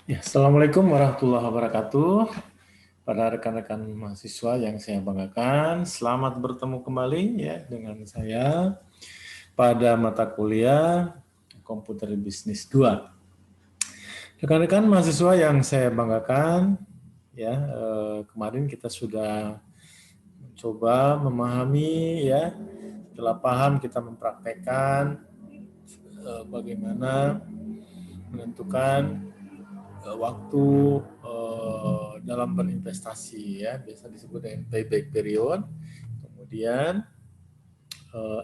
Ya, Assalamualaikum warahmatullahi wabarakatuh. Pada rekan-rekan mahasiswa yang saya banggakan, selamat bertemu kembali ya dengan saya pada mata kuliah Komputer Bisnis 2. Rekan-rekan mahasiswa yang saya banggakan, ya kemarin kita sudah mencoba memahami ya, setelah paham kita mempraktekkan bagaimana menentukan waktu dalam berinvestasi ya, biasa disebut dengan payback period, kemudian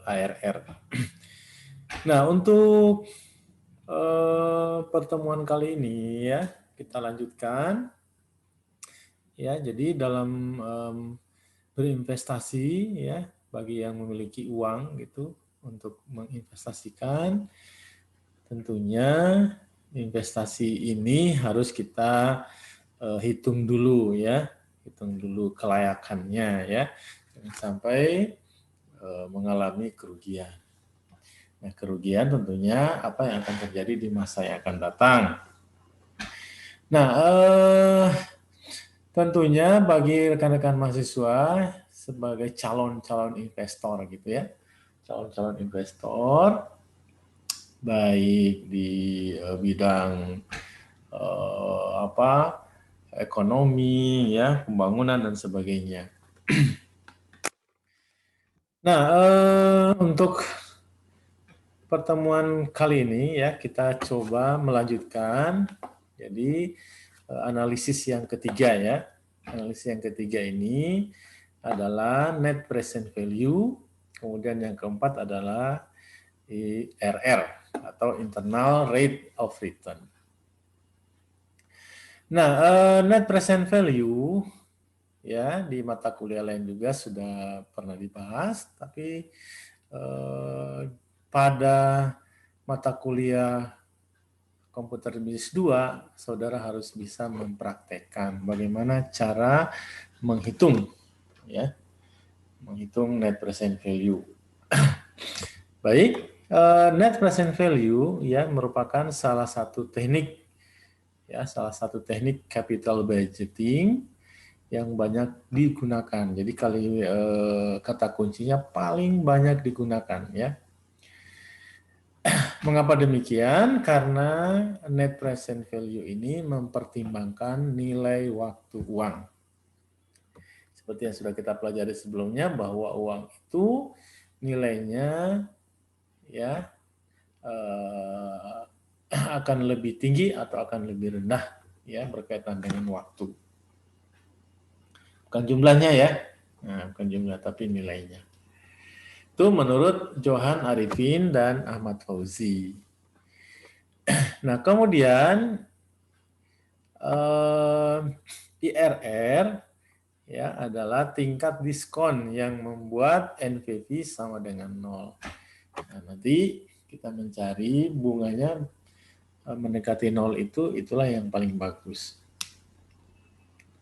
ARR. Nah, untuk pertemuan kali ini ya kita lanjutkan ya. Jadi dalam berinvestasi ya, bagi yang memiliki uang gitu untuk menginvestasikan, tentunya investasi ini harus kita hitung dulu ya, hitung dulu kelayakannya ya, jangan sampai mengalami kerugian. Nah, kerugian tentunya apa yang akan terjadi di masa yang akan datang. Nah, tentunya bagi rekan-rekan mahasiswa sebagai calon-calon investor gitu ya, calon-calon investor baik di bidang ekonomi ya, pembangunan dan sebagainya. Nah, untuk pertemuan kali ini ya kita coba melanjutkan. Jadi analisis yang ketiga ya. Analisis yang ketiga ini adalah net present value, kemudian yang keempat adalah IRR atau internal rate of return. Nah, net present value ya di mata kuliah lain juga sudah pernah dibahas, tapi pada mata kuliah Komputer Bisnis 2, saudara harus bisa mempraktekkan bagaimana cara menghitung ya, menghitung net present value. Baik, net present value ya merupakan salah satu teknik ya, salah satu teknik capital budgeting yang banyak digunakan. Jadi kata kuncinya paling banyak digunakan ya. Mengapa demikian? Karena net present value ini mempertimbangkan nilai waktu uang. Seperti yang sudah kita pelajari sebelumnya bahwa uang itu nilainya ya akan lebih tinggi atau akan lebih rendah ya berkaitan dengan waktu. Bukan jumlahnya ya. Nah, bukan jumlah tapi nilainya. Itu menurut Johan Arifin dan Ahmad Fauzi. Nah, kemudian IRR ya adalah tingkat diskon yang membuat NPV sama dengan 0. Nah, nanti kita mencari bunganya mendekati 0 itulah yang paling bagus.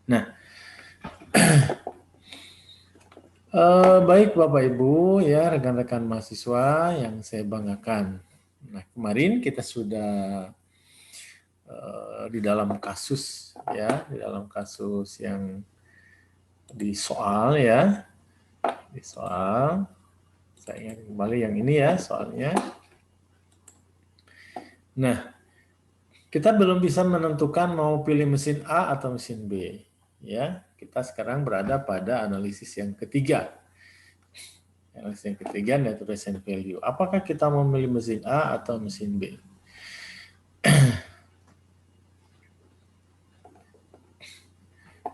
Nah, baik Bapak Ibu ya rekan-rekan mahasiswa yang saya banggakan. Nah, kemarin kita sudah di dalam kasus ya, di dalam kasus yang di soal ya, di soal. Saya ingat kembali yang ini ya soalnya. Nah, kita belum bisa menentukan mau pilih mesin A atau mesin B. Ya, kita sekarang berada pada analisis yang ketiga. Analisis yang ketiga net present value. Apakah kita mau memilih mesin A atau mesin B?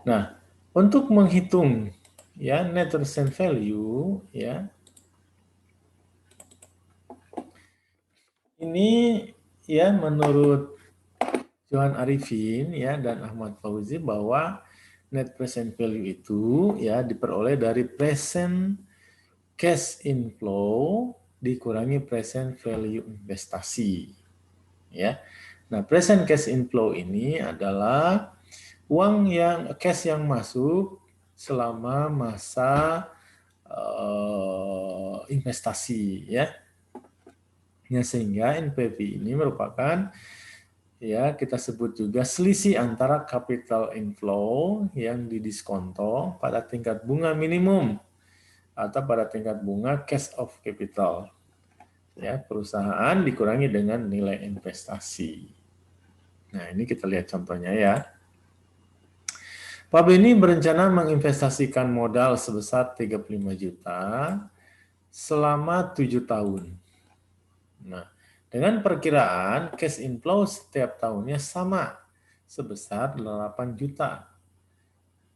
Nah, untuk menghitung ya net present value ya, ini ya menurut Johan Arifin ya dan Ahmad Fauzi bahwa net present value itu ya diperoleh dari present cash inflow dikurangi present value investasi. Ya. Nah, present cash inflow ini adalah uang yang cash yang masuk selama masa investasi ya. Ya, sehingga NPV ini merupakan ya kita sebut juga selisih antara capital inflow yang didiskonto pada tingkat bunga minimum atau pada tingkat bunga cash of capital. Ya, perusahaan dikurangi dengan nilai investasi. Nah, ini kita lihat contohnya ya. Pak Beni berencana menginvestasikan modal sebesar 35 juta selama 7 tahun. Nah, dengan perkiraan cash inflow setiap tahunnya sama sebesar 8 juta.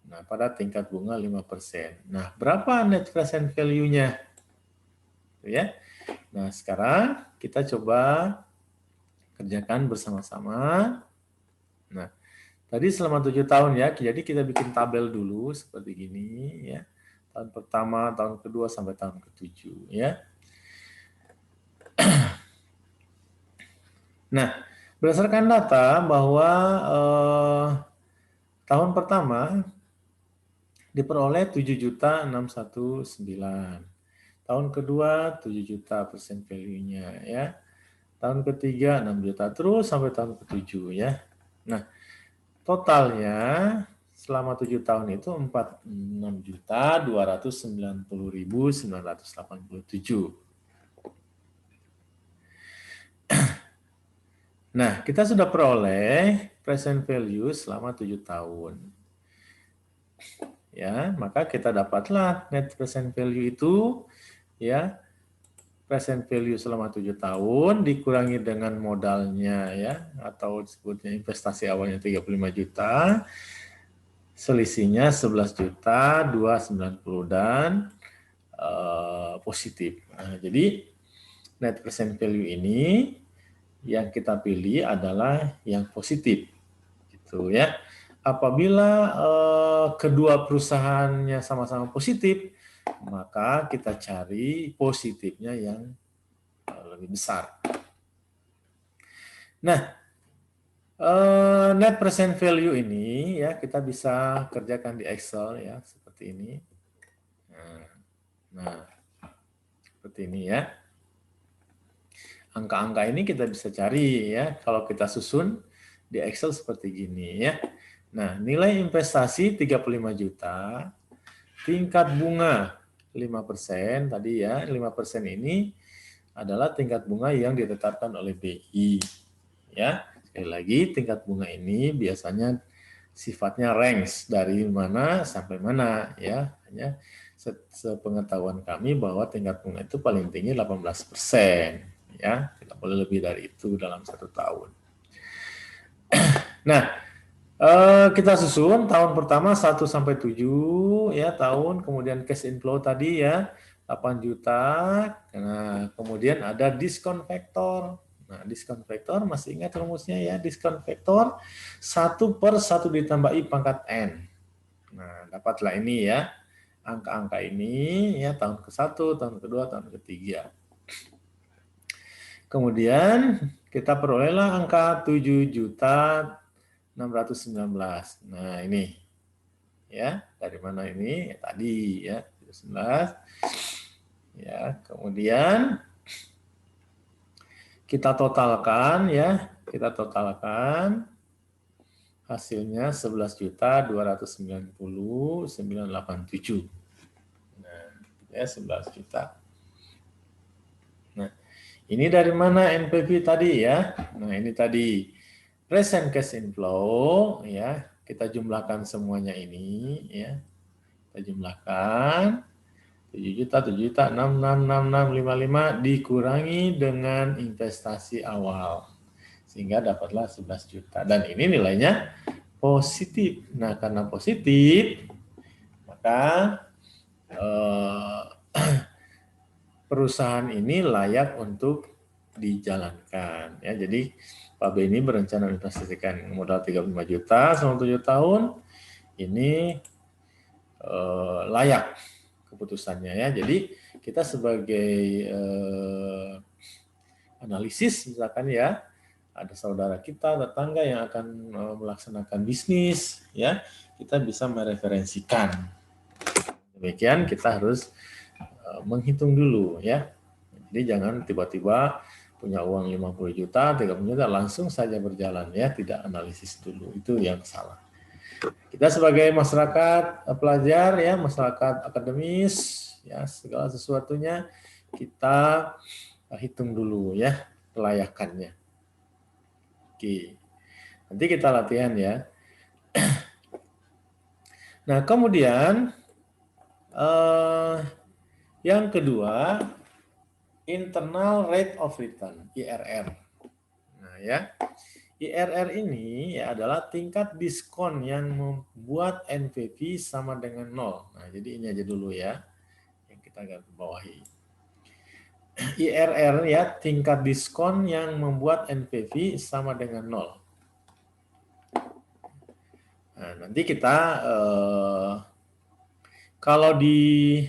Nah, pada tingkat bunga 5%. Nah, berapa net present value-nya? Ya. Nah, sekarang kita coba kerjakan bersama-sama. Nah, tadi selama 7 tahun ya, jadi kita bikin tabel dulu seperti gini ya. Tahun pertama, tahun kedua, sampai tahun ke-7 ya. Nah, berdasarkan data bahwa tahun pertama diperoleh 7.619. Tahun kedua 7 juta persen value-nya ya. Tahun ketiga 6 juta terus sampai tahun ke-7 ya. Nah, totalnya selama 7 tahun itu 46.290.987. Nah, kita sudah peroleh present value selama 7 tahun. Ya, maka kita dapatlah net present value itu ya, present value selama 7 tahun dikurangi dengan modalnya ya, atau disebutnya investasi awalnya 35 juta, selisihnya 11 juta 290 dan positif. Nah, jadi net present value ini yang kita pilih adalah yang positif, gitu ya. Apabila kedua perusahaannya sama-sama positif, maka kita cari positifnya yang lebih besar. Nah, net present value ini ya kita bisa kerjakan di Excel ya seperti ini. Nah, seperti ini ya. Angka-angka ini kita bisa cari ya kalau kita susun di Excel seperti gini ya. Nah, nilai investasi 35 juta, tingkat bunga 5% tadi ya, 5% ini adalah tingkat bunga yang ditetapkan oleh BI. Ya, sekali lagi tingkat bunga ini biasanya sifatnya range dari mana sampai mana ya. Hanya sepengetahuan kami bahwa tingkat bunga itu paling tinggi 18%. Ya, tidak boleh lebih dari itu dalam 1 tahun. Nah, kita susun tahun pertama 1 sampai 7 ya tahun, kemudian cash inflow tadi ya 8 juta. Nah, kemudian ada diskon faktor. Nah, diskon faktor masih ingat rumusnya ya, diskon faktor 1/1 ditambah I pangkat N. Nah, dapatlah ini ya. Angka-angka ini ya tahun ke-1, tahun kedua, tahun ketiga. Kemudian kita perolehlah angka 7.619. Nah, ini ya, dari mana ini? Ya, tadi ya, 19. Ya, kemudian kita totalkan ya, hasilnya 11.290.987. Nah, ya 11 juta. Nah, ini dari mana NPV tadi ya? Nah, ini tadi present cash inflow ya. Kita jumlahkan semuanya ini ya. Kita jumlahkan 7 juta, 6 dikurangi dengan investasi awal. Sehingga dapatlah 11 juta. Dan ini nilainya positif. Nah, karena positif, maka perusahaan ini layak untuk dijalankan. Ya, jadi Pak Beni berencana investasikan modal 35 juta selama 7 tahun. Ini layak keputusannya ya. Jadi kita sebagai analisis misalkan ya, ada saudara kita, tetangga yang akan melaksanakan bisnis ya, kita bisa mereferensikan. Demikian kita harus menghitung dulu ya. Jadi jangan tiba-tiba punya uang 50 juta, 30 juta, langsung saja berjalan ya, tidak analisis dulu. Itu yang salah. Kita sebagai masyarakat pelajar ya, masyarakat akademis ya, segala sesuatunya kita hitung dulu ya kelayakannya. Oke. Nanti kita latihan ya. Nah, kemudian yang kedua, internal rate of return, IRR. Nah, ya. IRR ini ya adalah tingkat diskon yang membuat NPV sama dengan 0. Nah, jadi ini aja dulu ya yang kita garis bawahi. IRR ya, tingkat diskon yang membuat NPV sama dengan 0. Nah, nanti kita kalau di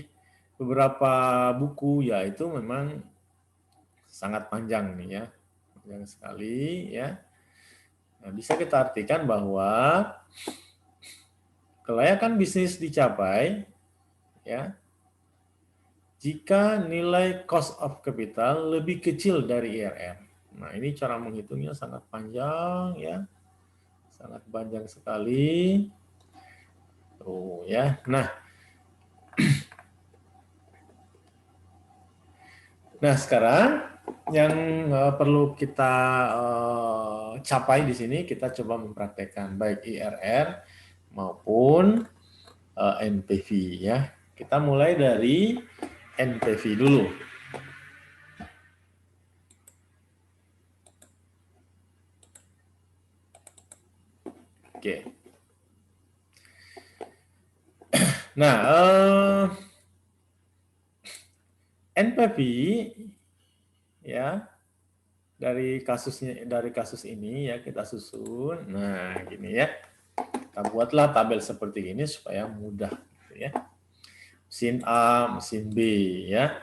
beberapa buku ya itu memang sangat panjang nih ya. Panjang sekali ya. Nah, bisa kita artikan bahwa kelayakan bisnis dicapai ya jika nilai cost of capital lebih kecil dari IRR. Nah, ini cara menghitungnya sangat panjang ya. Sangat panjang sekali. Tuh ya. Nah, sekarang yang perlu kita capai di sini, kita coba mempraktekkan baik IRR maupun NPV ya. Kita mulai dari NPV dulu. Oke. Nah, NPV ya dari kasus ini ya kita susun. Nah, gini ya. Kita buatlah tabel seperti ini supaya mudah gitu ya. Mesin A, mesin B ya.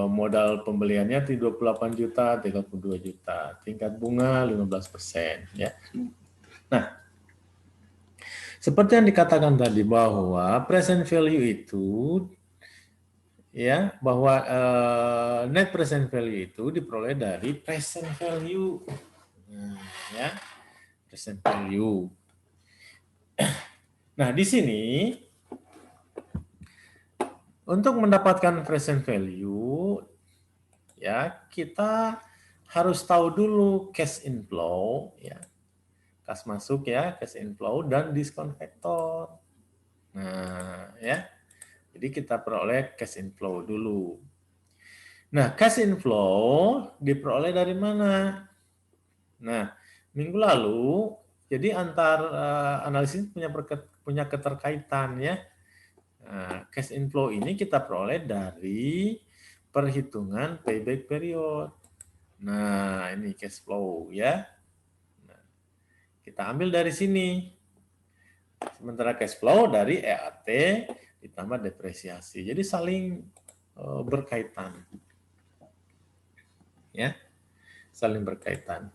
Modal pembeliannya 28 juta, 32 juta. Tingkat bunga 15% ya. Nah, seperti yang dikatakan tadi bahwa present value itu ya, bahwa net present value itu diperoleh dari present value. Nah, ya. Present value. Nah, di sini untuk mendapatkan present value ya, kita harus tahu dulu cash inflow ya. Kas masuk ya, cash inflow dan diskon faktor. Nah, ya. Jadi kita peroleh cash inflow dulu. Nah, cash inflow diperoleh dari mana? Nah, minggu lalu, jadi antar analisis punya keterkaitan ya. Nah, cash inflow ini kita peroleh dari perhitungan payback period. Nah, ini cash flow ya. Nah, kita ambil dari sini. Sementara cash flow dari EAT ditambah depresiasi. Jadi saling berkaitan. Ya. Saling berkaitan.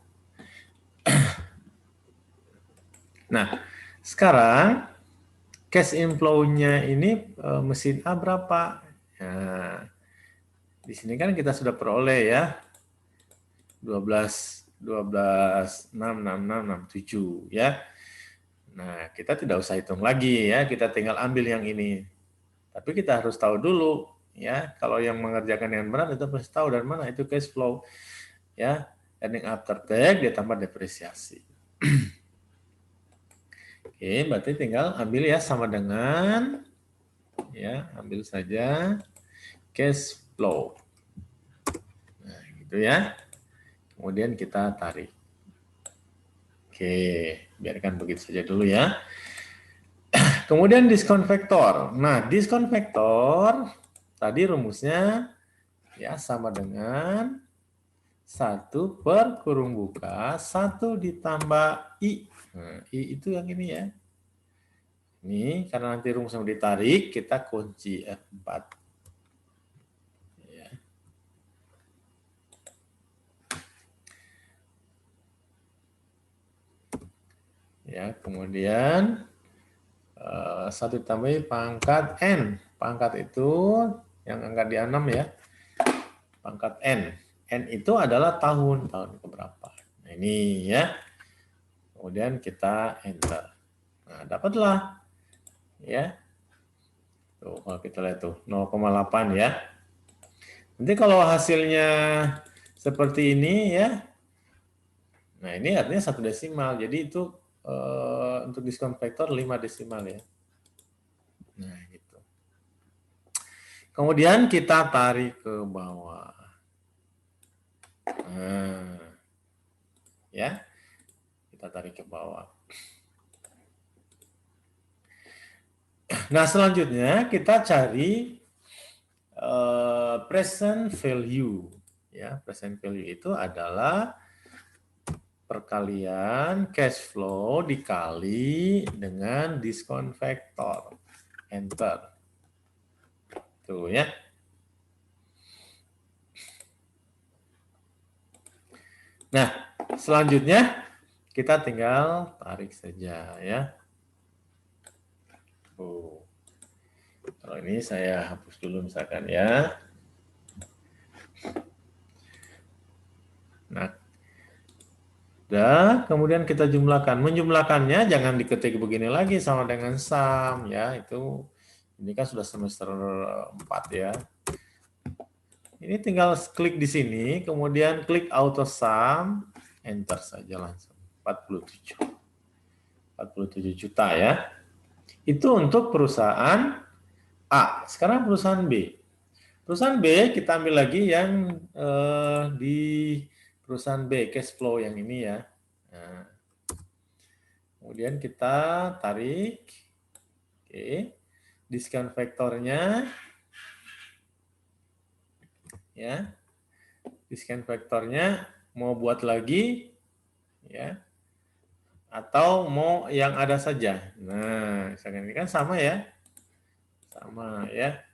Nah, sekarang cash inflow-nya ini mesin A berapa? Nah, di sini kan kita sudah peroleh ya. 12 6 6 6 6 7 ya. Nah, kita tidak usah hitung lagi ya, kita tinggal ambil yang ini. Tapi kita harus tahu dulu ya, kalau yang mengerjakan dengan benar itu harus tahu dari mana itu cash flow. Ya, earning after tax ditambah depresiasi. Oke, berarti tinggal ambil ya sama dengan ya, ambil saja cash flow. Nah, gitu ya. Kemudian kita tarik. Oke, biarkan begitu saja dulu ya. Kemudian diskon vektor. Nah, diskon vektor tadi rumusnya ya sama dengan 1 per kurung buka 1 ditambah I. Nah, I itu yang ini ya. Ini karena nanti rumusnya ditarik, kita kunci F4. Ya. Ya, kemudian 1 ditambah pangkat N. Pangkat itu yang angka di 6 ya. pangkat N. N itu adalah tahun keberapa. Nah, ini ya. Kemudian kita enter. Nah, dapatlah ya. Tuh, kalau kita lihat tuh 0,8 ya. Nanti kalau hasilnya seperti ini ya. Nah, ini artinya 1 desimal. Jadi itu untuk diskon faktor 5 desimal ya. Nah, gitu. Kemudian kita tarik ke bawah. Nah, ya. Kita tarik ke bawah. Nah, selanjutnya kita cari present value. Ya, present value itu adalah perkalian cash flow dikali dengan diskon faktor. Enter. Tuh ya. Nah, selanjutnya kita tinggal tarik saja ya. Kalau ini saya hapus dulu misalkan ya. Nah, dan kemudian kita jumlahkan. Menjumlahkannya jangan diketik begini lagi sama dengan sum ya. Itu ini kan sudah semester 4 ya. Ini tinggal klik di sini, kemudian klik auto sum, enter saja langsung. 47 juta ya. Itu untuk perusahaan A. Sekarang perusahaan B. Perusahaan B kita ambil lagi yang di perusahaan B, cash flow yang ini ya. Nah, kemudian kita tarik, oke, diskon faktornya, ya, diskon faktornya mau buat lagi, ya, atau mau yang ada saja. Nah, misalkan ini kan sama ya, sama ya.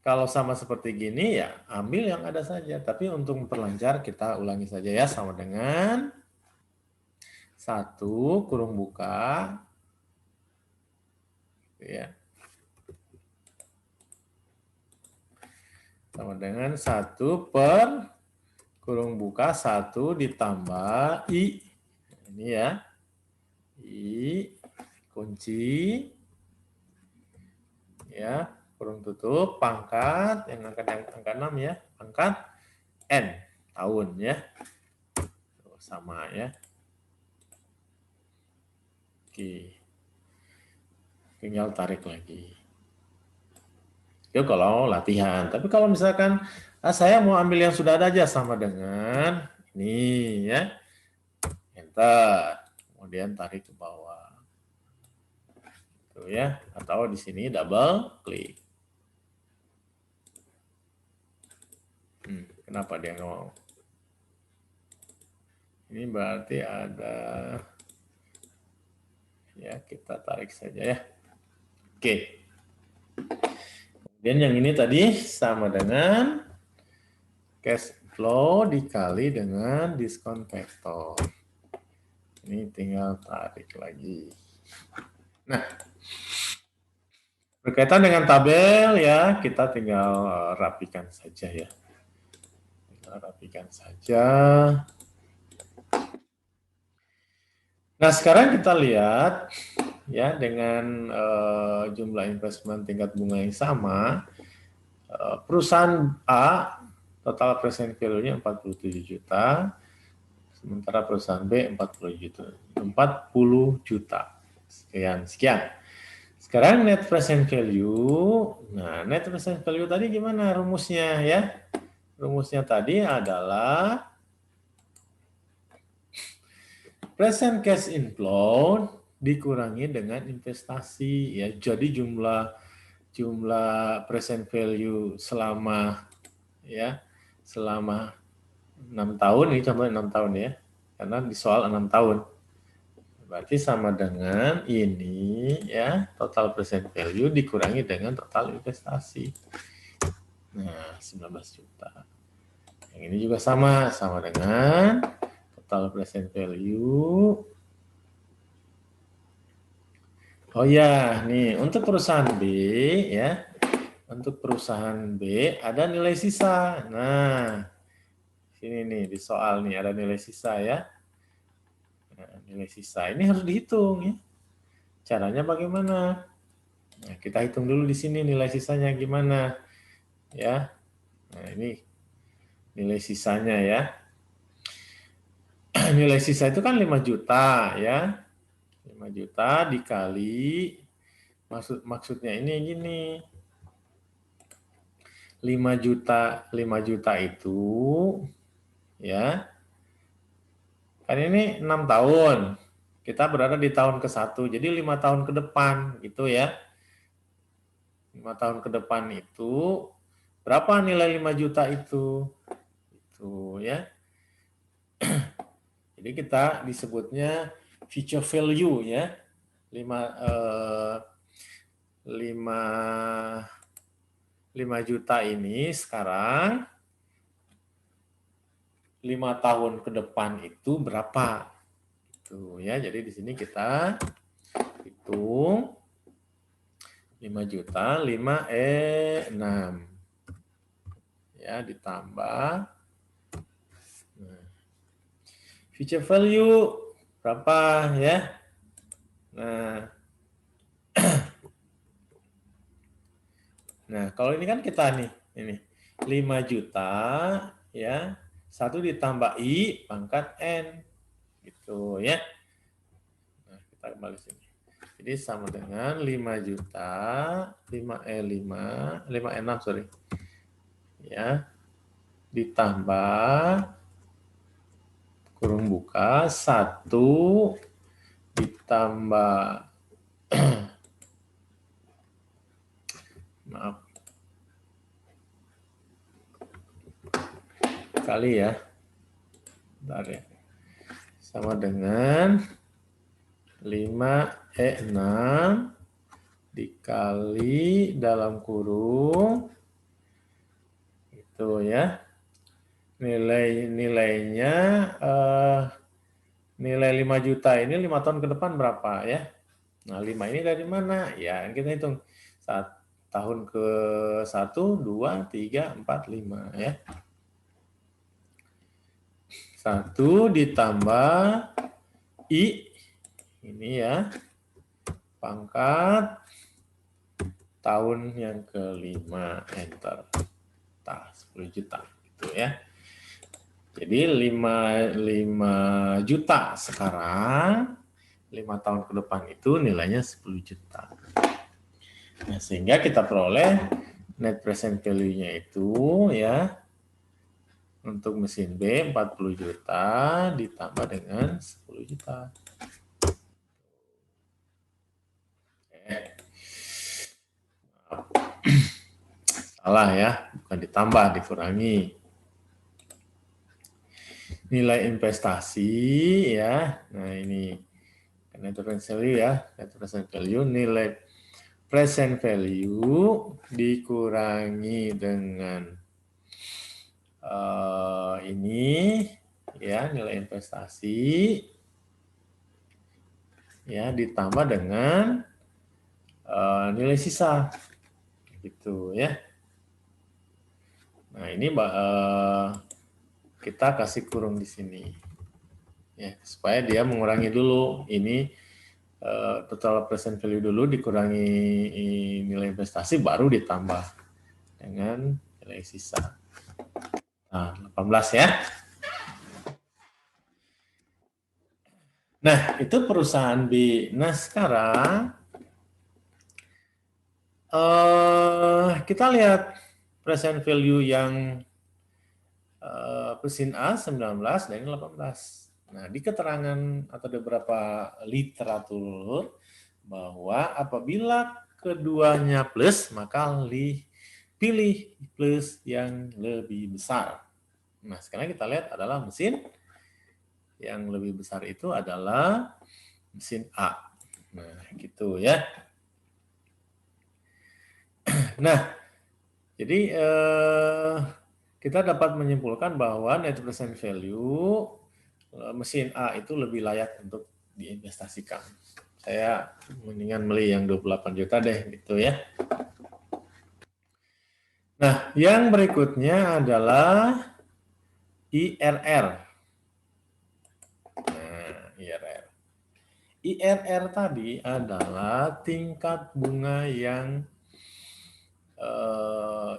Kalau sama seperti gini ya ambil yang ada saja. Tapi untuk memperlancar kita ulangi saja ya, sama dengan 1 kurung buka ya. Sama dengan 1 per kurung buka 1 ditambah I. Ini ya. I kunci ya, kurung tutup, pangkat, yang angka 6 ya, pangkat N, tahun ya. Sama ya. Oke. Tinggal tarik lagi. Itu kalau latihan. Tapi kalau misalkan saya mau ambil yang sudah ada aja, sama dengan ini ya. Enter. Kemudian tarik ke bawah. Tuh ya, atau di sini double klik. Kenapa dia nggak mau? Ini berarti ada, ya kita tarik saja ya. Oke. Kemudian yang ini tadi sama dengan cash flow dikali dengan diskon faktor. Ini tinggal tarik lagi. Nah, berkaitan dengan tabel ya, kita tinggal rapikan saja ya. Tinggal rapikan saja. Nah, sekarang kita lihat ya, dengan jumlah investment tingkat bunga yang sama, perusahaan A total present value-nya 47 juta, sementara perusahaan B 40 juta. Sekian. Sekarang net present value. Nah, net present value tadi gimana rumusnya ya? Rumusnya tadi adalah present cash inflow dikurangi dengan investasi ya. Jadi jumlah present value selama 6 tahun, ini contohnya 6 tahun ya. Karena di soal 6 tahun. Berarti sama dengan ini ya, total present value dikurangi dengan total investasi. Nah, 19 juta. Yang ini juga sama dengan total present value. Oh ya, nih untuk perusahaan B ya. untuk perusahaan B ada nilai sisa. Nah, sini nih di soal nih ada nilai sisa ya. Nah, nilai sisa ini harus dihitung ya. Caranya bagaimana? Nah, kita hitung dulu di sini nilai sisanya gimana ya. Nah, ini nilai sisanya ya. Nilai sisa itu kan 5 juta ya. 5 juta dikali maksudnya ini gini. 5 juta itu ya. Kan ini 6 tahun. Kita berada di tahun ke-1. Jadi 5 tahun ke depan gitu ya. 5 tahun ke depan itu berapa nilai 5 juta itu? Itu ya. Jadi kita disebutnya future value ya. 5 juta ini sekarang 5 tahun ke depan itu berapa? Itu ya. Jadi di sini kita hitung 5 juta 5 6 ya ditambah future value berapa ya? Nah, kalau ini kan kita nih, ini 5 juta ya, 1 ditambah I pangkat N. Gitu ya. Nah, kita kembali sini. Jadi sama dengan 5 juta 5 6 sorry. Ya. Ditambah kurung buka 1 ditambah maaf kali ya. Bentar ya. Sama dengan 5 6 dikali dalam kurung itu ya. Nilainya nilai 5 juta ini 5 tahun ke depan berapa ya? Nah, 5 ini dari mana? Ya, kita hitung. Tahun ke 1, 2, 3, 4, 5 ya. 1 ditambah I ini ya. Pangkat tahun yang kelima, enter. 10 juta gitu ya. Jadi 5 juta sekarang, 5 tahun ke depan itu nilainya 10 juta. Nah, sehingga kita peroleh net present value-nya itu ya untuk mesin B 40 juta ditambah dengan 10 juta. Salah ya, bukan ditambah, dikurangi. Nilai investasi ya. Nah, ini net present value ya, net present value nilai present value dikurangi dengan ini ya nilai investasi ya ditambah dengan nilai sisa gitu ya. Nah, ini kita kasih kurung di sini ya supaya dia mengurangi dulu ini total present value dulu dikurangi nilai investasi baru ditambah dengan nilai sisa. Nah, 18 ya. Nah, itu perusahaan B. Nah, sekarang kita lihat present value yang mesin A 19 dan ini 18. Nah, di keterangan atau beberapa literatur bahwa apabila keduanya plus, maka pilih plus yang lebih besar. Nah, sekarang kita lihat adalah mesin yang lebih besar itu adalah mesin A. Nah, gitu ya. Nah, jadi kita dapat menyimpulkan bahwa net present value mesin A itu lebih layak untuk diinvestasikan. Saya mendingan beli yang 28 juta deh gitu ya. Nah, yang berikutnya adalah IRR. Nah, IRR. IRR tadi adalah tingkat bunga yang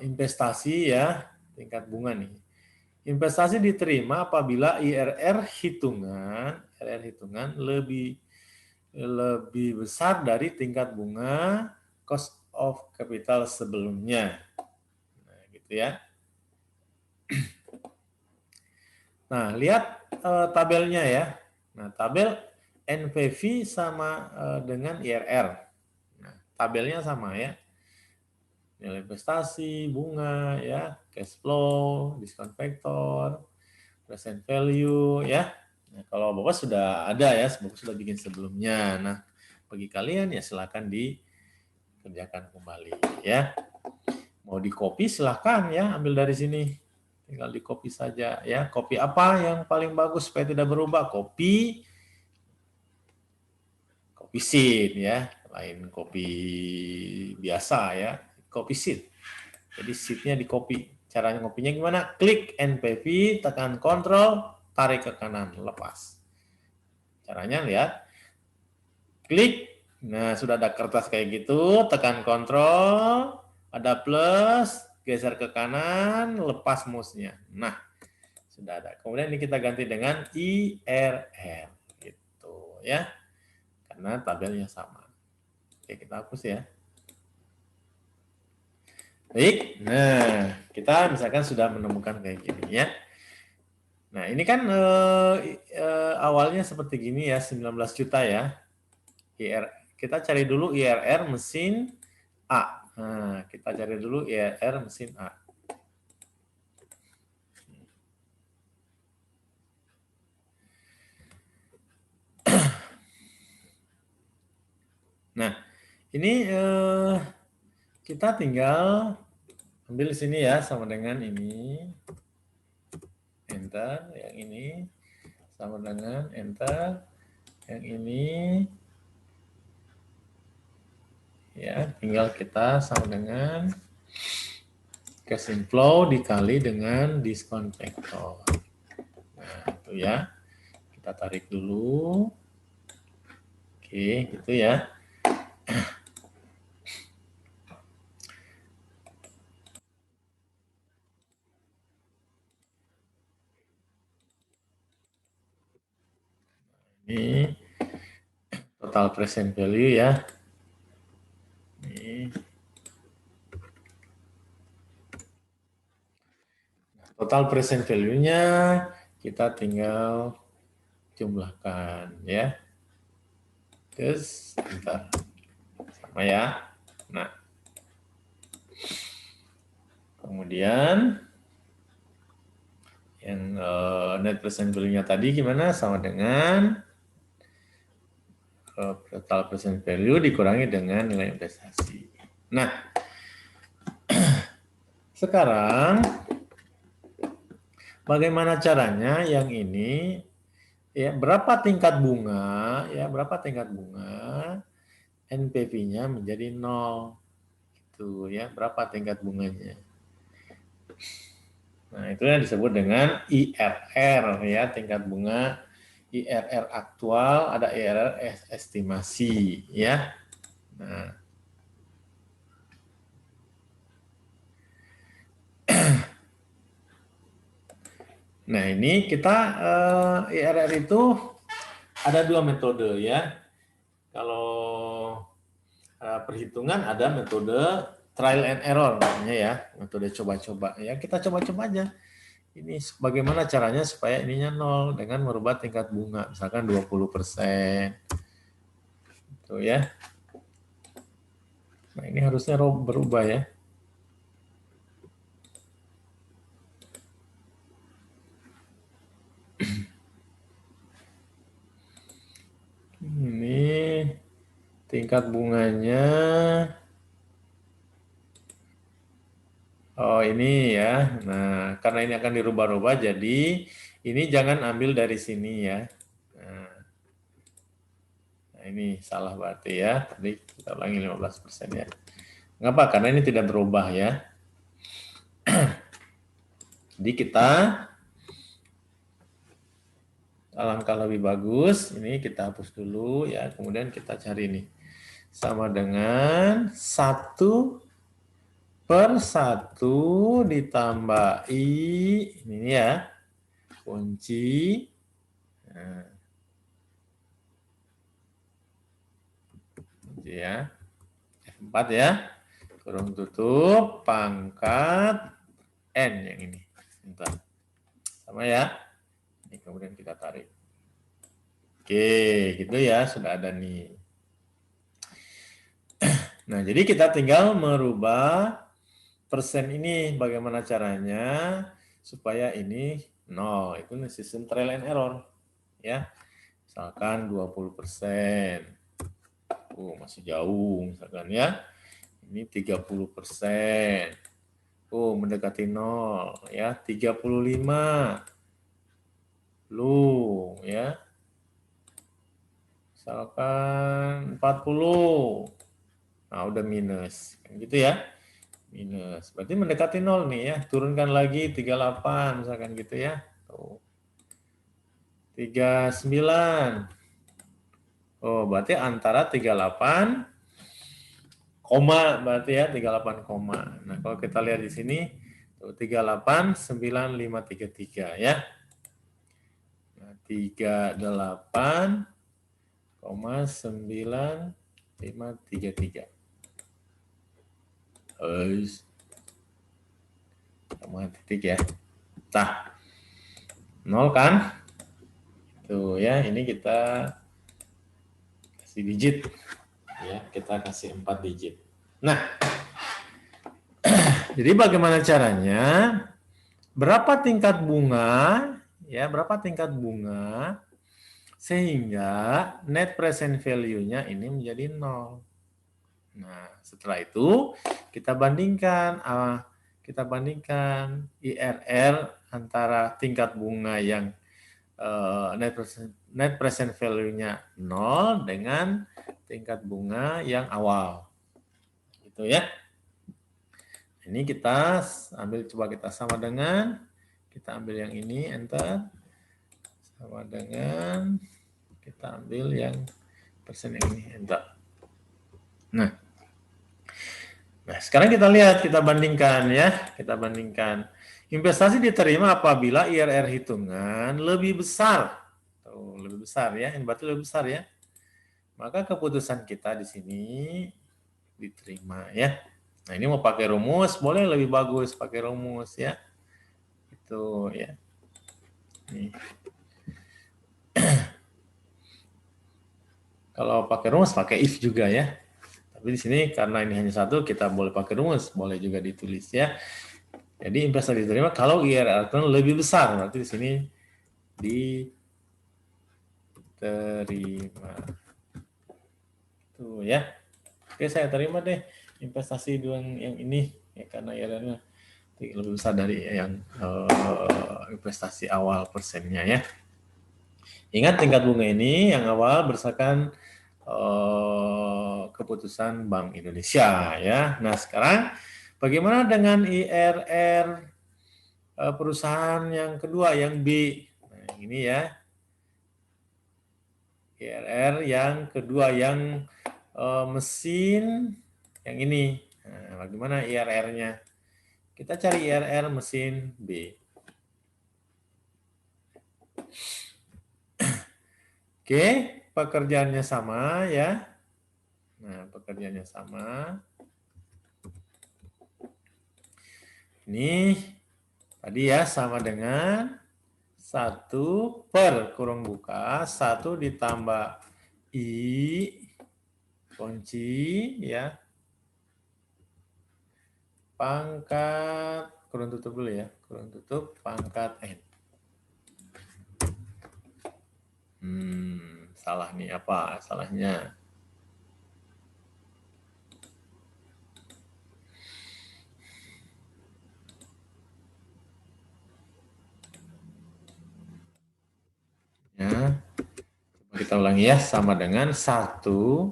investasi ya, tingkat bunga nih. Investasi diterima apabila IRR hitungan lebih besar dari tingkat bunga cost of capital sebelumnya. Nah, gitu ya. Nah, lihat tabelnya ya. Nah, tabel NPV sama dengan IRR. Nah, tabelnya sama ya. Nilai investasi, bunga, ya, cash flow, discount factor, present value, ya. Nah, kalau Bapak sudah ada ya, Bapak sudah bikin sebelumnya. Nah, bagi kalian ya silakan dikerjakan kembali ya. Mau di copy silahkan ya, ambil dari sini. Tinggal di copy saja ya. Copy apa yang paling bagus supaya tidak berubah? Copy sheet ya, lain copy biasa ya, copy sheet. Jadi sheetnya di copy. Caranya ngopinya gimana? Klik NPV, tekan Ctrl, tarik ke kanan, lepas. Caranya lihat, klik. Nah, sudah ada kertas kayak gitu, tekan Ctrl, ada plus, geser ke kanan, lepas mouse-nya. Nah, sudah ada. Kemudian ini kita ganti dengan IRR gitu ya. Karena tabelnya sama. Oke, kita hapus ya. Baik, nah kita misalkan sudah menemukan kayak gini ya. Nah ini kan awalnya seperti gini ya, 19 juta ya. Kita cari dulu IRR mesin A. Nah, kita cari dulu IRR mesin A. Nah, ini kita tinggal ambil sini ya, sama dengan ini. Enter, yang ini. Sama dengan enter, yang ini. Ya, tinggal kita sama dengan cash inflow dikali dengan discount factor. Nah, itu ya. Kita tarik dulu. Oke, gitu ya. Ini total present value ya. Ini total present value-nya kita tinggal jumlahkan ya. Terus bentar. Sama ya. Nah. Kemudian yang net present value-nya tadi gimana? Sama dengan total present value dikurangi dengan nilai investasi. Nah, sekarang bagaimana caranya yang ini ya berapa tingkat bunga NPV-nya menjadi 0 gitu ya, berapa tingkat bunganya. Nah, itu yang disebut dengan IRR ya, tingkat bunga IRR aktual, ada IRR estimasi ya. Nah, ini kita IRR itu ada dua metode ya. Kalau perhitungan ada metode trial and error namanya ya, metode coba-coba ya. Kita coba-coba aja. Ini bagaimana caranya supaya ininya 0 dengan merubah tingkat bunga, misalkan 20%. Itu ya. Nah, ini harusnya berubah ya. Ini tingkat bunganya. Oh, ini ya. Nah, karena ini akan dirubah-rubah, jadi ini jangan ambil dari sini ya. Nah, ini salah berarti ya. Tadi kita ulangi 15% ya. Ngapa? Karena ini tidak berubah ya. Jadi kita alangkah lebih bagus, ini kita hapus dulu ya, kemudian kita cari nih. Sama dengan 1/1 ditambah I, ini ya, kunci. Nah, kunci ya, F4 ya, kurung tutup, pangkat, N yang ini. Bentar. Sama ya, ini kemudian kita tarik. Oke, gitu ya, sudah ada nih. Nah, jadi kita tinggal merubah persen ini. Bagaimana caranya supaya ini 0. Itu sistem trial and error. Ya, misalkan 20%. Masih jauh misalkan ya. Ini 30%. Mendekati 0 ya, 35. Lu ya. Misalkan 40. Nah, udah minus. Kan gitu ya. Minus. Berarti mendekati 0 nih ya. Turunkan lagi 38 misalkan gitu ya. Tuh. 39. Berarti antara 38 koma berarti ya 38 koma. Nah, kalau kita lihat di sini tuh 389533 ya. Nah, 38,9533. Sama titik ya. Nah, 0 kan? Tuh ya, ini kita kasih digit. Ya, kita kasih 4 digit. Nah, jadi bagaimana caranya? Berapa tingkat bunga? Ya, berapa tingkat bunga sehingga net present value-nya ini menjadi 0. Nah, setelah itu kita bandingkan IRR antara tingkat bunga yang net present value-nya 0 dengan tingkat bunga yang awal. Gitu ya. Ini kita ambil, coba kita sama dengan, kita ambil yang ini, enter. Sama dengan, kita ambil yang persen yang ini, enter. Nah, sekarang kita lihat, kita bandingkan ya. Kita bandingkan. Investasi diterima apabila IRR hitungan lebih besar. Tuh, lebih besar ya, ini berarti lebih besar ya. Maka keputusan kita di sini diterima ya. Nah, ini mau pakai rumus, boleh lebih bagus pakai rumus ya. Itu ya. Nih. Kalau pakai rumus pakai if juga ya. Tapi di sini karena ini hanya satu, kita boleh pakai rumus, boleh juga ditulis ya. Jadi investasi diterima kalau IRR lebih besar, berarti di sini diterima. Tuh ya. Oke, saya terima deh investasi yang ini ya, karena IRR-nya lebih besar dari yang investasi awal persennya ya. Ingat tingkat bunga ini yang awal berdasarkan keputusan Bank Indonesia ya. Nah, sekarang bagaimana dengan IRR perusahaan yang kedua, yang B? Nah, ini ya. IRR yang kedua, yang mesin yang ini. Nah, bagaimana IRR-nya? Kita cari IRR mesin B. Oke, pekerjaannya sama ya. Nah, pekerjaannya sama. Ini tadi ya sama dengan 1 per kurung buka 1 ditambah I kunci ya pangkat kurung tutup dulu ya, kurung tutup pangkat N. Salah nih, apa salahnya? Ya, coba kita ulangi ya, sama dengan 1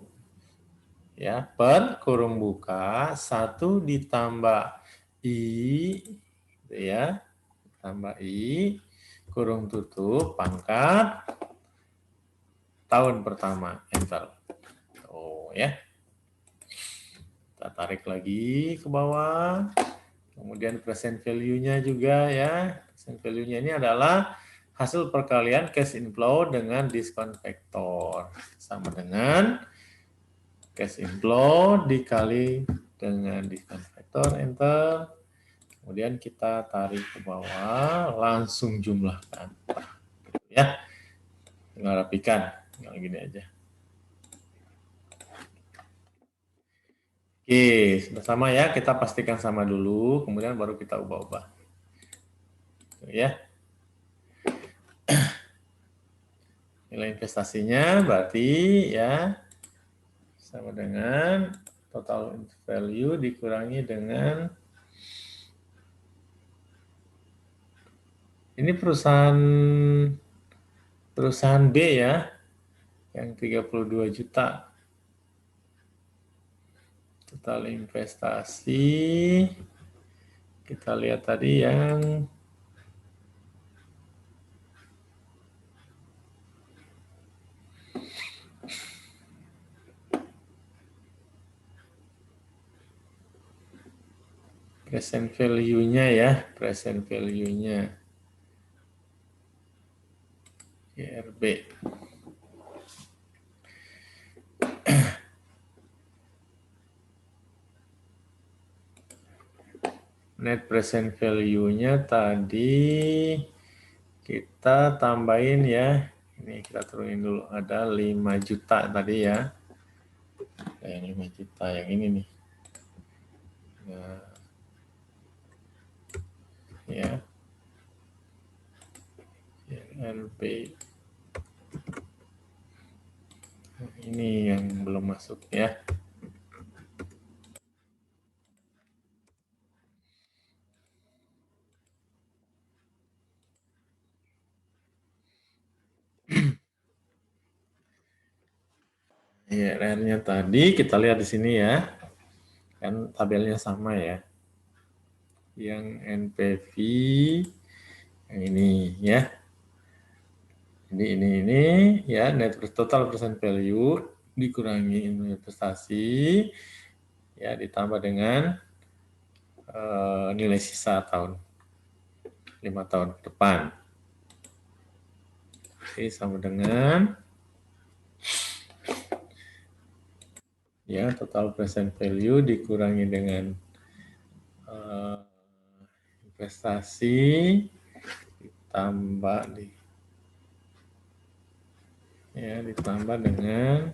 ya per kurung buka 1 ditambah I, gitu ya, tambah I, kurung tutup, pangkat, tahun pertama, enter. Oh ya, kita tarik lagi ke bawah. Kemudian present value-nya juga ya. Present value-nya ini adalah hasil perkalian cash inflow dengan diskon faktor. Sama dengan cash inflow dikali dengan diskon faktor, enter. Kemudian kita tarik ke bawah, langsung jumlahkan. Ya, tinggal rapikan. Tinggal gini aja. Oke, sudah sama ya. Kita pastikan sama dulu, kemudian baru kita ubah-ubah. Ya. Nilai investasinya berarti ya sama dengan total value dikurangi dengan ini perusahaan B ya yang 32 juta. Total investasi kita lihat tadi yang present value-nya ya, present value-nya IRB. Net present value-nya tadi kita tambahin ya. Ini kita turunin dulu. Ada 5 juta tadi ya. Yang 5 juta yang ini nih. Nah, ya. LP. Ini yang belum masuk ya. IRR-nya tadi kita lihat di sini ya. Kan tabelnya sama ya. Yang NPV yang ini ya. Ini ya net total present value dikurangi investasi ya ditambah dengan nilai sisa tahun 5 tahun ke depan. Oke, sama dengan ya total present value dikurangi dengan investasi ditambah dengan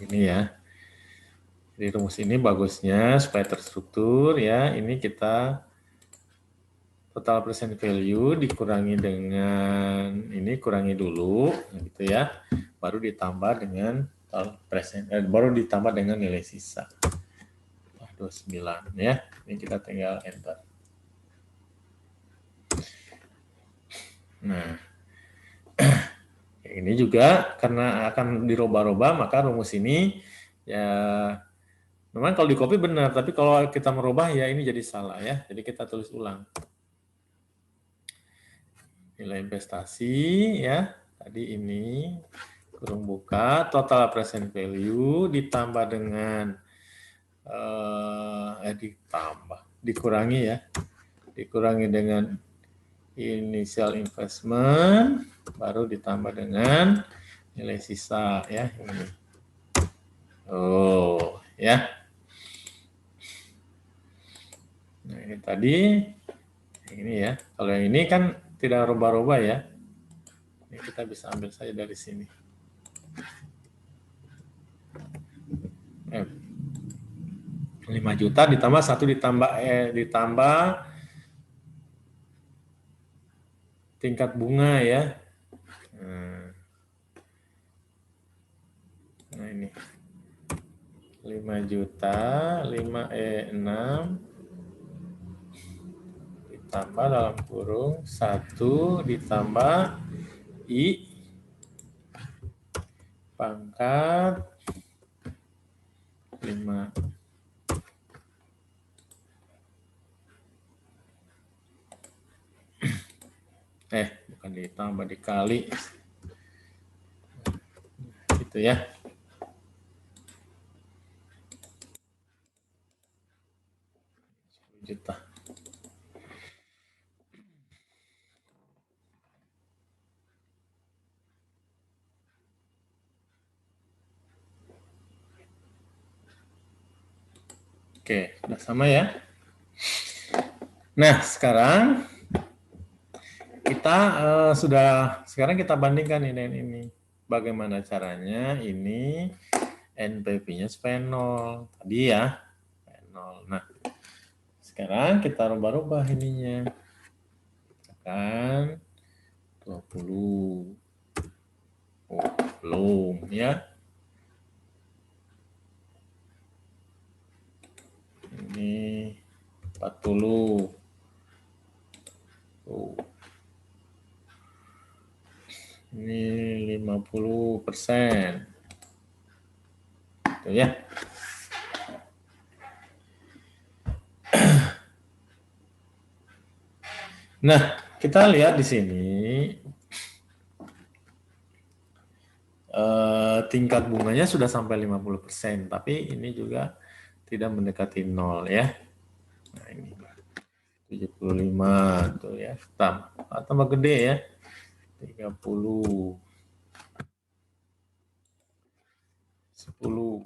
ini ya. Jadi rumus ini bagusnya supaya terstruktur ya. Ini kita total present value dikurangi dengan ini kurangi dulu gitu ya. Baru ditambah dengan baru ditambah dengan nilai sisa. 29 ya. Ini kita tinggal enter. Nah, ini juga karena akan dirubah-rubah maka rumus ini ya memang kalau di copy benar, tapi kalau kita merubah ya ini jadi salah ya. Jadi kita tulis ulang. Nilai investasi ya, tadi ini kurung buka total present value ditambah dengan dikurangi dengan initial investment baru ditambah dengan nilai sisa ya ini. Oh ya. Nah ini tadi ini ya. Kalau yang ini kan tidak rubah-rubah ya. Ini kita bisa ambil saja dari sini. 5 juta ditambah 1 ditambah tingkat bunga ya. Nah ini 5 juta 6 ditambah dalam kurung 1 ditambah I pangkat 5 Bukan ditambah, dikali. Gitu ya. Juta. Oke, udah sama ya. Nah, sekarang kita sekarang kita bandingkan ini. Bagaimana caranya ini NPV-nya supaya 0. Tadi ya, 0. Nah, sekarang kita rubah-rubah ininya. Kan 20. Oh, belum ya. Ini 40. Oh. Ini 50%. Itu ya. Nah, kita lihat di sini tingkat bunganya sudah sampai 50%, tapi ini juga tidak mendekati 0 ya. Nah, ini 75 tuh ya. Tambah gede ya. 30. 10.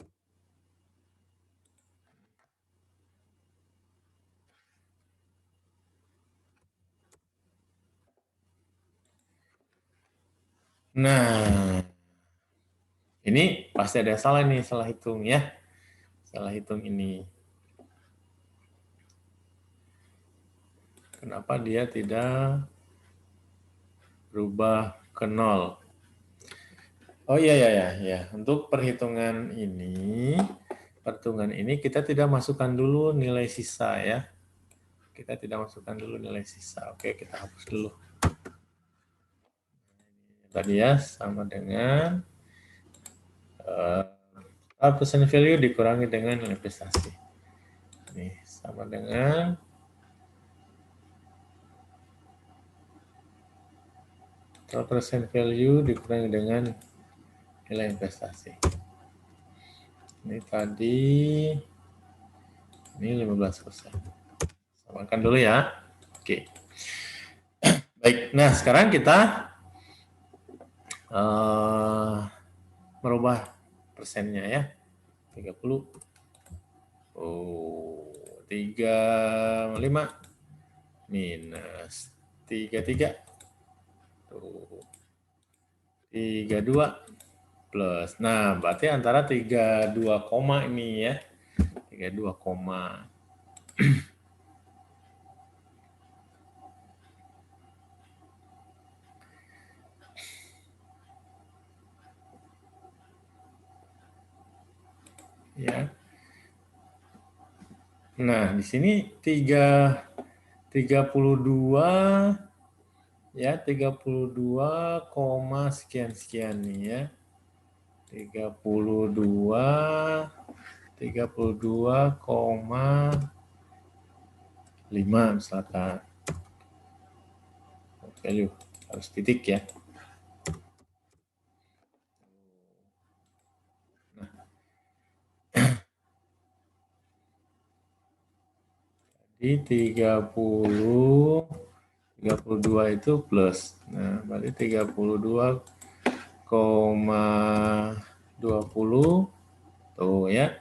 Nah, ini pasti ada salah nih, salah hitung ya. Salah hitung ini. Kenapa dia tidak berubah ke 0? Oh iya ya. Untuk perhitungan ini kita tidak masukkan dulu nilai sisa ya. Kita tidak masukkan dulu nilai sisa. Oke, kita hapus dulu. Tadi ya sama dengan percent value dikurangi dengan nilai prestasi. Ini sama dengan percent value dikurangi dengan nilai investasi. Ini tadi ini 15%. Samakan dulu ya. Oke. Baik, nah sekarang kita merubah persennya ya. 30. Oh, 35 minus 33. Tuh. 32 plus. Nah, berarti antara 32 koma ini ya. 32 koma. Ya. Nah, di sini 32 ya, 32 koma sekian nih ya. 32,5 misalkan. Value harus titik ya. Di 32 itu plus. Nah, berarti 32,20 tuh ya.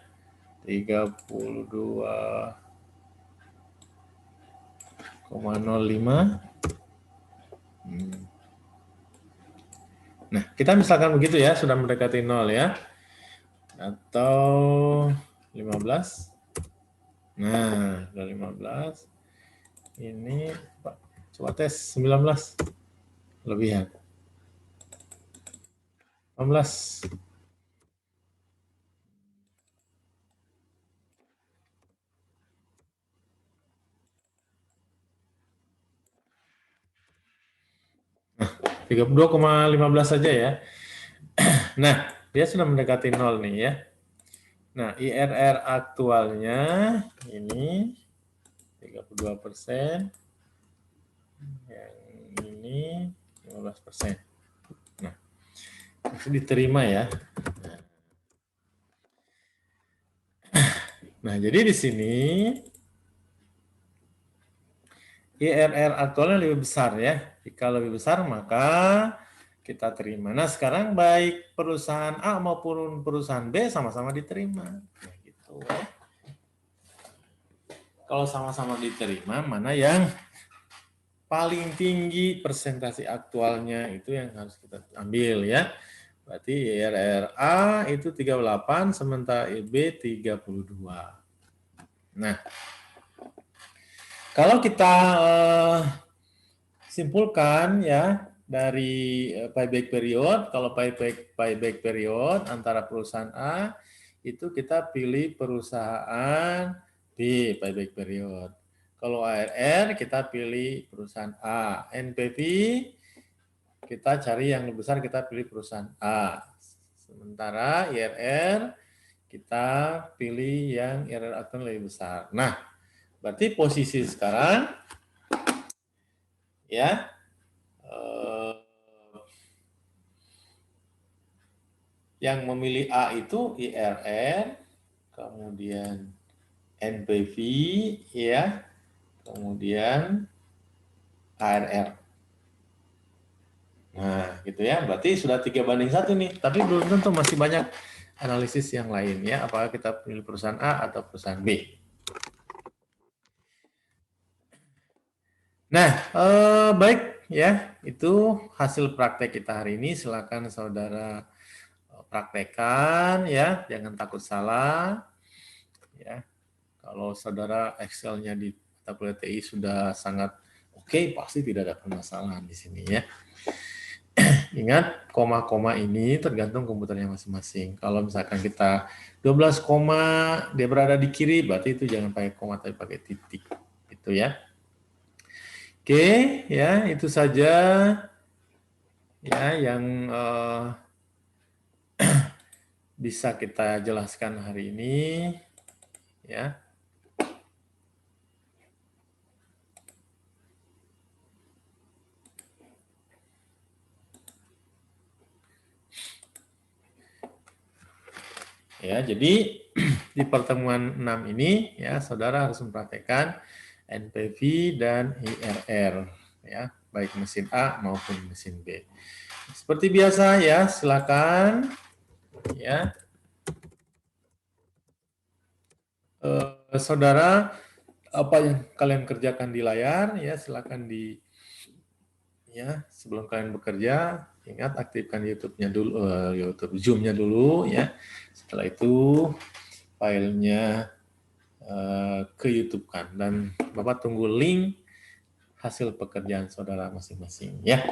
32,05. Nah, kita misalkan begitu ya, sudah mendekati 0 ya. Atau 15. Nah, udah 15. Ini coba tes 19. Lebihan. 18. Nah, 32,15 saja ya. Nah, dia sudah mendekati 0 nih ya. Nah, IRR aktualnya ini 32%. Yang ini 15%. Nah, itu diterima ya. Nah, jadi di sini IRR aktualnya lebih besar ya. Jika lebih besar maka kita terima. Nah, sekarang baik perusahaan A maupun perusahaan B sama-sama diterima. Nah, gitu ya. Kalau sama-sama diterima, mana yang paling tinggi persentase aktualnya itu yang harus kita ambil ya. Berarti IRR A itu 38 sementara B 32. Nah, kalau kita simpulkan ya dari payback period, kalau payback period antara perusahaan A itu kita pilih perusahaan B payback period. Kalau ARR kita pilih perusahaan A. NPV kita cari yang lebih besar, kita pilih perusahaan A. Sementara IRR kita pilih yang IRR aktual lebih besar. Nah, berarti posisi sekarang ya yang memilih A itu IRR, kemudian NPV ya, kemudian ARR. Nah, gitu ya. Berarti sudah 3:1 nih. Tapi belum tentu, masih banyak analisis yang lain ya. Apakah kita pilih perusahaan A atau perusahaan B. Nah, baik ya. Itu hasil praktek kita hari ini. Silakan saudara praktekkan ya. Jangan takut salah. Ya. Kalau saudara Excel-nya di mata kuliah TI sudah sangat oke, pasti tidak ada permasalahan di sini ya. Ingat, koma-koma ini tergantung komputernya masing-masing. Kalau misalkan kita 12 koma, dia berada di kiri, berarti itu jangan pakai koma, tapi pakai titik. Itu ya. Oke, ya itu saja ya yang bisa kita jelaskan hari ini. Ya. Ya, jadi di pertemuan 6 ini ya saudara harus mempraktekkan NPV dan IRR ya, baik mesin A maupun mesin B. Seperti biasa ya, silakan ya. Saudara, apa yang kalian kerjakan di layar ya silakan di ya sebelum kalian bekerja ingat aktifkan YouTube-nya dulu, Zoom-nya dulu ya. Setelah itu filenya ke YouTube kan, dan Bapak tunggu link hasil pekerjaan saudara masing-masing ya.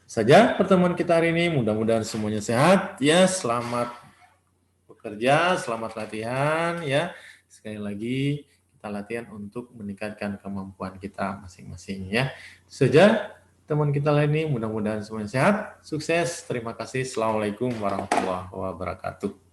Saja pertemuan kita hari ini, mudah-mudahan semuanya sehat ya. Selamat bekerja, selamat latihan ya. Sekali lagi kita latihan untuk meningkatkan kemampuan kita masing-masing ya. Saja teman kita lain ini, mudah-mudahan semuanya sehat, sukses, terima kasih. Assalamualaikum warahmatullahi wabarakatuh.